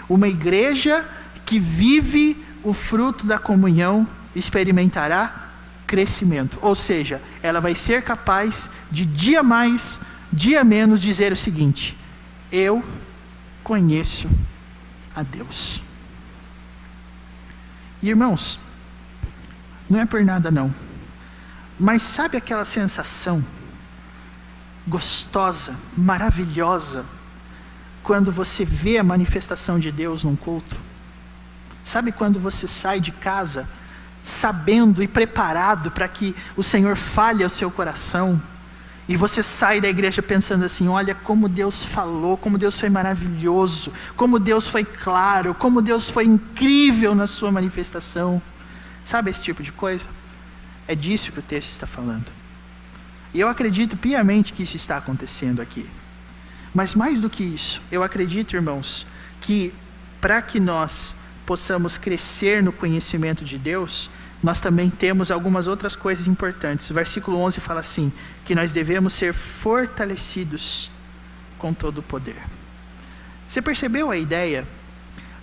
Uma igreja que vive o fruto da comunhão experimentará crescimento. Ou seja, ela vai ser capaz de dia mais, dia menos dizer o seguinte: eu conheço a Deus. E, irmãos, não é por nada não, mas sabe aquela sensação gostosa, maravilhosa, quando você vê a manifestação de Deus num culto? Sabe quando você sai de casa sabendo e preparado para que o Senhor fale ao seu coração, e você sai da igreja pensando assim: olha como Deus falou, como Deus foi maravilhoso, como Deus foi claro, como Deus foi incrível na sua manifestação. Sabe esse tipo de coisa? É disso que o texto está falando. E eu acredito piamente que isso está acontecendo aqui. Mas mais do que isso, eu acredito, irmãos, que para que nós possamos crescer no conhecimento de Deus, nós também temos algumas outras coisas importantes. O versículo 11 fala assim, que nós devemos ser fortalecidos com todo o poder. Você percebeu a ideia?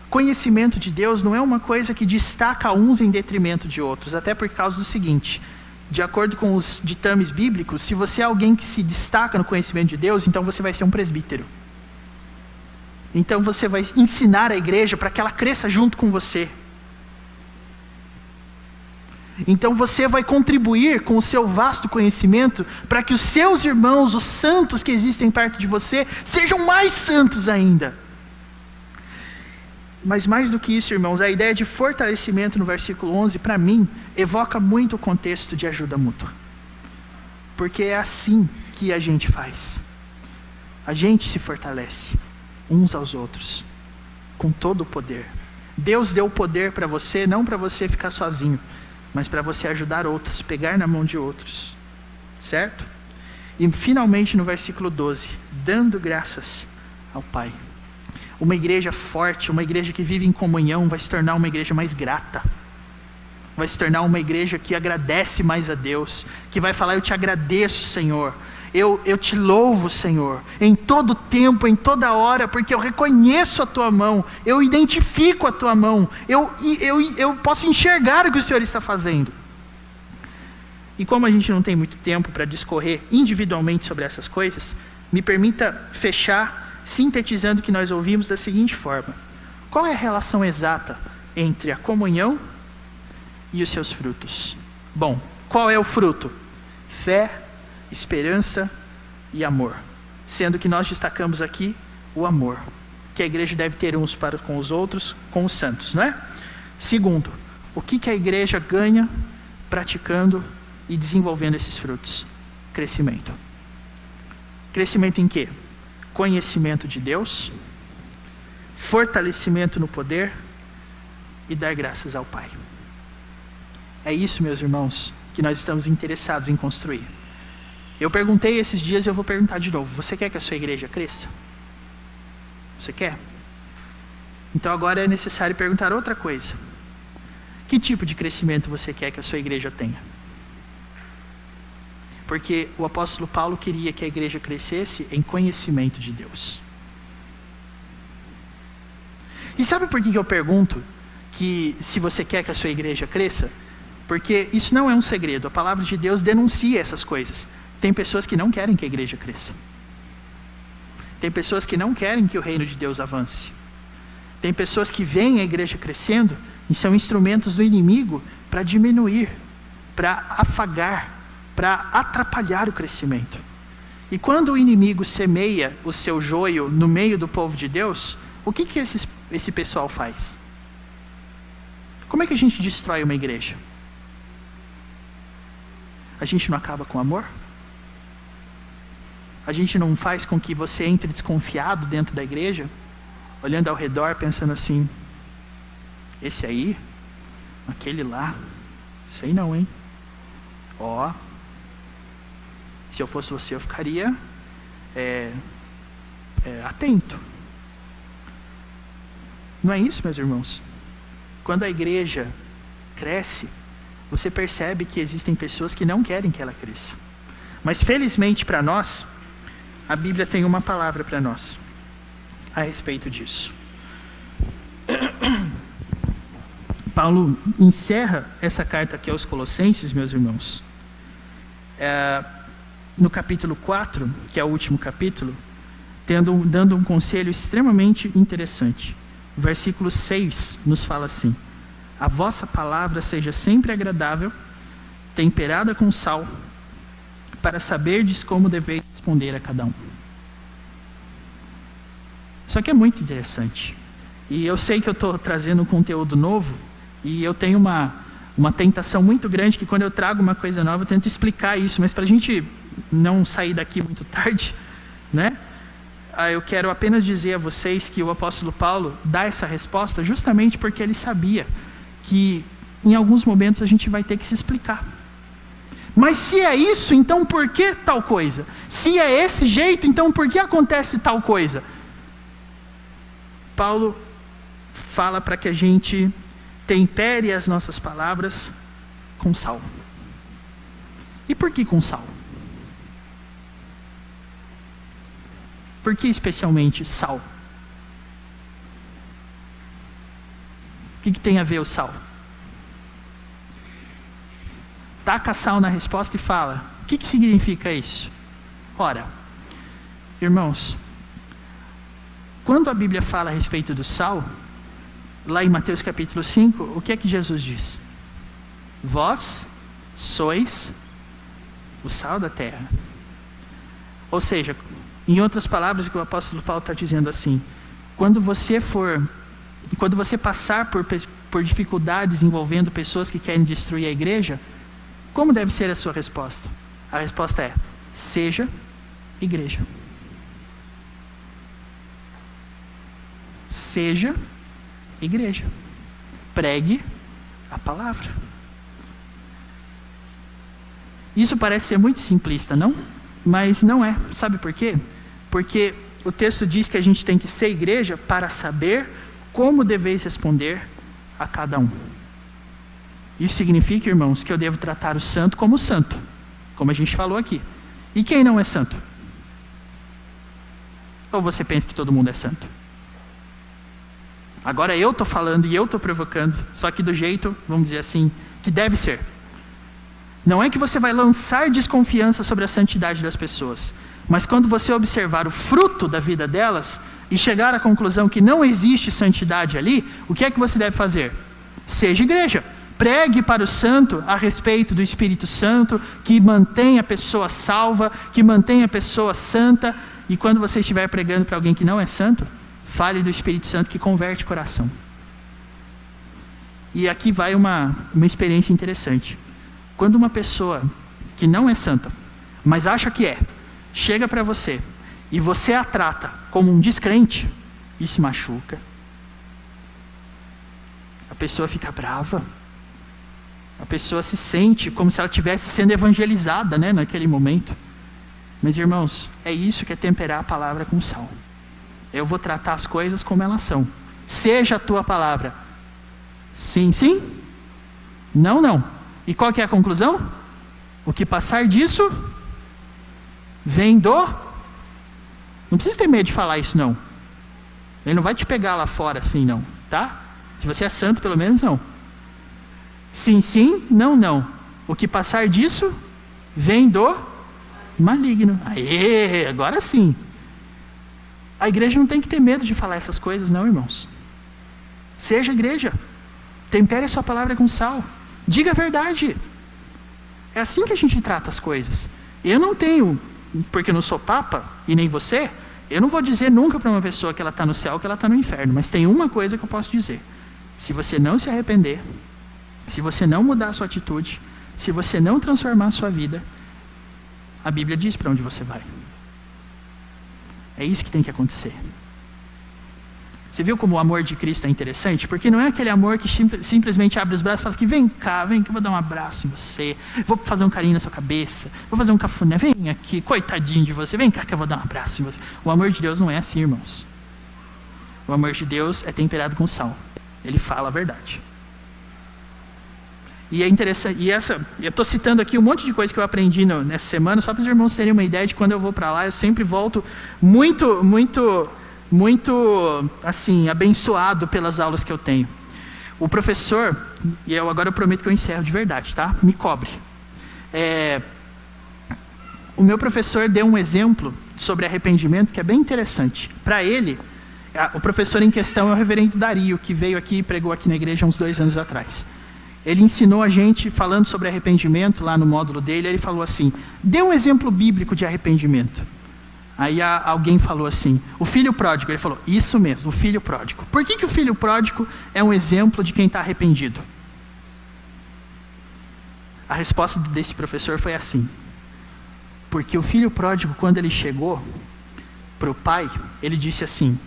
Conhecimento de Deus não é uma coisa que destaca uns em detrimento de outros, até por causa do seguinte: de acordo com os ditames bíblicos, se você é alguém que se destaca no conhecimento de Deus, então você vai ser um presbítero. Então você vai ensinar a igreja para que ela cresça junto com você. Então você vai contribuir com o seu vasto conhecimento para que os seus irmãos, os santos que existem perto de você, sejam mais santos ainda. Mas mais do que isso, irmãos, a ideia de fortalecimento no versículo 11, para mim, evoca muito o contexto de ajuda mútua. Porque é assim que a gente faz. A gente se fortalece uns aos outros, com todo o poder. Deus deu o poder para você, não para você ficar sozinho, mas para você ajudar outros, pegar na mão de outros. Certo? E finalmente no versículo 12, dando graças ao Pai. Uma igreja forte, uma igreja que vive em comunhão, vai se tornar uma igreja mais grata. Vai se tornar uma igreja que agradece mais a Deus, que vai falar: eu te agradeço, Senhor. Eu te louvo, Senhor, em todo tempo, em toda hora, porque eu reconheço a Tua mão, eu identifico a Tua mão, eu posso enxergar o que o Senhor está fazendo. E como a gente não tem muito tempo para discorrer individualmente sobre essas coisas, me permita fechar sintetizando o que nós ouvimos da seguinte forma: qual é a relação exata entre a comunhão e os seus frutos? Bom, qual é o fruto? Fé, esperança e amor. Sendo que nós destacamos aqui o amor, que a igreja deve ter uns para com os outros, com os santos, não é? Segundo, o que a igreja ganha praticando e desenvolvendo esses frutos? Crescimento. Crescimento em quê? Conhecimento de Deus, fortalecimento no poder e dar graças ao Pai. É isso, meus irmãos, que nós estamos interessados em construir. Eu perguntei esses dias e eu vou perguntar de novo: você quer que a sua igreja cresça? Você quer? Então agora é necessário perguntar outra coisa: que tipo de crescimento você quer que a sua igreja tenha? Porque o apóstolo Paulo queria que a igreja crescesse em conhecimento de Deus. E sabe por que eu pergunto que se você quer que a sua igreja cresça? Porque isso não é um segredo, a palavra de Deus denuncia essas coisas. Tem pessoas que não querem que a igreja cresça. Tem pessoas que não querem que o reino de Deus avance. Tem pessoas que veem a igreja crescendo e são instrumentos do inimigo para diminuir, para afagar, para atrapalhar o crescimento. E quando o inimigo semeia o seu joio no meio do povo de Deus, o que esse pessoal faz? Como é que a gente destrói uma igreja? A gente não acaba com amor? A gente não faz com que você entre desconfiado dentro da igreja, olhando ao redor, pensando assim: esse aí, aquele lá, sei não, hein? Ó, se eu fosse você, eu ficaria atento. Não é isso, meus irmãos? Quando a igreja cresce, você percebe que existem pessoas que não querem que ela cresça. Mas felizmente para nós, a Bíblia tem uma palavra para nós a respeito disso. Paulo encerra essa carta aqui aos Colossenses, meus irmãos, no capítulo 4, que é o último capítulo, dando um conselho extremamente interessante. O versículo 6 nos fala assim: a vossa palavra seja sempre agradável, temperada com sal, para saberdes como deveis responder a cada um. Isso aqui é muito interessante. E eu sei que eu estou trazendo um conteúdo novo, e eu tenho uma tentação muito grande que quando eu trago uma coisa nova, eu tento explicar isso, mas para a gente não sair daqui muito tarde, né? Eu quero apenas dizer a vocês que o apóstolo Paulo dá essa resposta justamente porque ele sabia que em alguns momentos a gente vai ter que se explicar. Mas se é isso, então por que tal coisa? Se é esse jeito, então por que acontece tal coisa? Paulo fala para que a gente tempere as nossas palavras com sal. E por que com sal? Por que especialmente sal? O que tem a ver o sal? Taca sal na resposta e fala: o que significa isso? Ora, irmãos, quando a Bíblia fala a respeito do sal, lá em Mateus capítulo 5, o que é que Jesus diz? Vós sois o sal da terra. Ou seja, em outras palavras, que o apóstolo Paulo está dizendo assim: quando você passar por dificuldades envolvendo pessoas que querem destruir a igreja, como deve ser a sua resposta? A resposta é: seja igreja. Seja igreja. Pregue a palavra. Isso parece ser muito simplista, não? Mas não é. Sabe por quê? Porque o texto diz que a gente tem que ser igreja para saber como deveis responder a cada um. Isso significa, irmãos, que eu devo tratar o santo como santo, como a gente falou aqui. E quem não é santo? Ou você pensa que todo mundo é santo? Agora eu estou falando e eu estou provocando, só que do jeito, vamos dizer assim, que deve ser. Não é que você vai lançar desconfiança sobre a santidade das pessoas, mas quando você observar o fruto da vida delas e chegar à conclusão que não existe santidade ali, o que é que você deve fazer? Seja igreja. Pregue para o santo a respeito do Espírito Santo, que mantém a pessoa salva, que mantém a pessoa santa, e quando você estiver pregando para alguém que não é santo, fale do Espírito Santo que converte o coração. E aqui vai uma experiência interessante. Quando uma pessoa que não é santa, mas acha que é, chega para você e você a trata como um descrente, isso machuca. A pessoa fica brava. A pessoa se sente como se ela estivesse sendo evangelizada, né, naquele momento. Mas, irmãos, é isso que é temperar a palavra com sal. Eu vou tratar as coisas como elas são. Seja a tua palavra sim, sim, não, não. E qual que é a conclusão? O que passar disso vem do... Não precisa ter medo de falar isso, não. Ele não vai te pegar lá fora assim, não, tá? Se você é santo, pelo menos não. Sim, sim, não, não. O que passar disso vem do maligno. Aê, agora sim. A igreja não tem que ter medo de falar essas coisas, não, irmãos. Seja igreja. Tempere a sua palavra com sal. Diga a verdade. É assim que a gente trata as coisas. Eu não tenho, porque eu não sou papa, e nem você, eu não vou dizer nunca para uma pessoa que ela está no céu, que ela está no inferno. Mas tem uma coisa que eu posso dizer. Se você não se arrepender, se você não mudar a sua atitude, se você não transformar a sua vida, a Bíblia diz para onde você vai. É isso que tem que acontecer. Você viu como o amor de Cristo é interessante? Porque não é aquele amor que simplesmente abre os braços e fala que vem cá, que eu vou dar um abraço em você, vou fazer um carinho na sua cabeça, vou fazer um cafuné, vem aqui, coitadinho de você, vem cá que eu vou dar um abraço em você. O amor de Deus não é assim, irmãos. O amor de Deus é temperado com sal. Ele fala a verdade. E é interessante, eu estou citando aqui um monte de coisa que eu aprendi nessa semana, só para os irmãos terem uma ideia de quando eu vou para lá, eu sempre volto muito, assim, abençoado pelas aulas que eu tenho. O professor, e agora eu prometo que eu encerro de verdade, tá? Me cobre. O meu professor deu um exemplo sobre arrependimento que é bem interessante. Para ele, o professor em questão é o reverendo Dario, que veio aqui e pregou aqui na igreja uns 2 anos atrás. Ele ensinou a gente, falando sobre arrependimento, lá no módulo dele, ele falou assim, dê um exemplo bíblico de arrependimento. Aí alguém falou assim, o filho pródigo. Ele falou, isso mesmo, o filho pródigo. Por que o filho pródigo é um exemplo de quem está arrependido? A resposta desse professor foi assim, porque o filho pródigo, quando ele chegou para o pai, ele disse assim,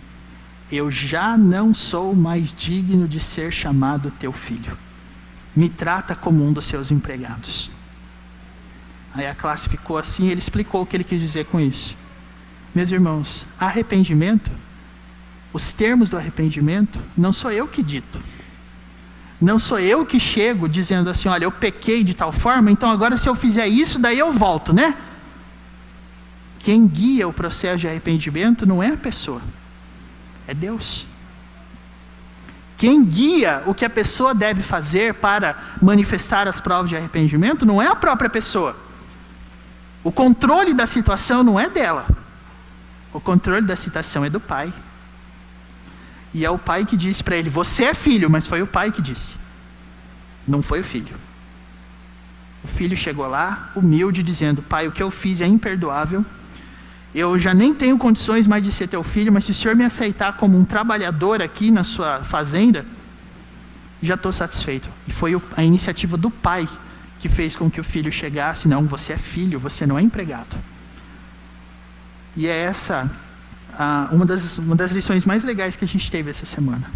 eu já não sou mais digno de ser chamado teu filho. Me trata como um dos seus empregados. Aí a classe ficou assim, ele explicou o que ele quis dizer com isso. Meus irmãos, arrependimento, os termos do arrependimento, não sou eu que dito. Não sou eu que chego dizendo assim, olha, eu pequei de tal forma, então agora se eu fizer isso, daí eu volto, né? Quem guia o processo de arrependimento não é a pessoa, é Deus. Quem guia o que a pessoa deve fazer para manifestar as provas de arrependimento não é a própria pessoa. O controle da situação não é dela. O controle da situação é do pai. E é o pai que disse para ele, você é filho, mas foi o pai que disse. Não foi o filho. O filho chegou lá, humilde, dizendo, pai, o que eu fiz é imperdoável. Eu já nem tenho condições mais de ser teu filho, mas se o senhor me aceitar como um trabalhador aqui na sua fazenda, já estou satisfeito. E foi a iniciativa do pai que fez com que o filho chegasse, não, você é filho, você não é empregado. E é essa uma das lições mais legais que a gente teve essa semana.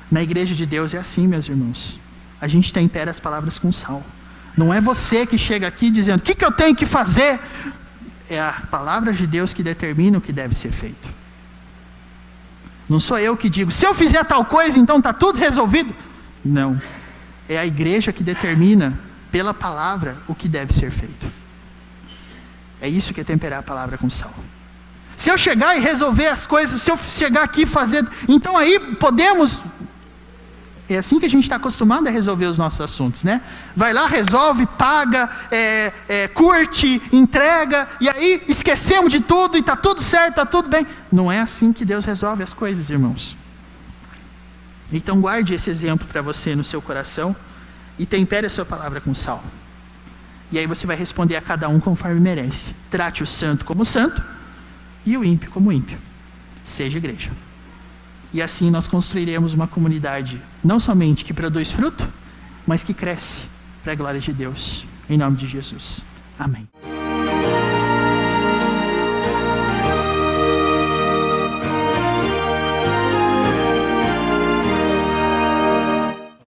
Na igreja de Deus é assim, meus irmãos. A gente tempera as palavras com sal. Não é você que chega aqui dizendo, o que eu tenho que fazer? É a palavra de Deus que determina o que deve ser feito. Não sou eu que digo, se eu fizer tal coisa, então está tudo resolvido. Não. É a igreja que determina, pela palavra, o que deve ser feito. É isso que é temperar a palavra com sal. Se eu chegar e resolver as coisas, se eu chegar aqui e fazer, então aí podemos... É assim que a gente está acostumado a resolver os nossos assuntos, né? Vai lá, resolve, paga, curte, entrega, e aí esquecemos de tudo e está tudo certo, está tudo bem. Não é assim que Deus resolve as coisas, irmãos. Então guarde esse exemplo para você no seu coração e tempere a sua palavra com sal. E aí você vai responder a cada um conforme merece. Trate o santo como santo e o ímpio como ímpio. Seja igreja. E assim nós construiremos uma comunidade, não somente que produz fruto, mas que cresce para a glória de Deus. Em nome de Jesus. Amém.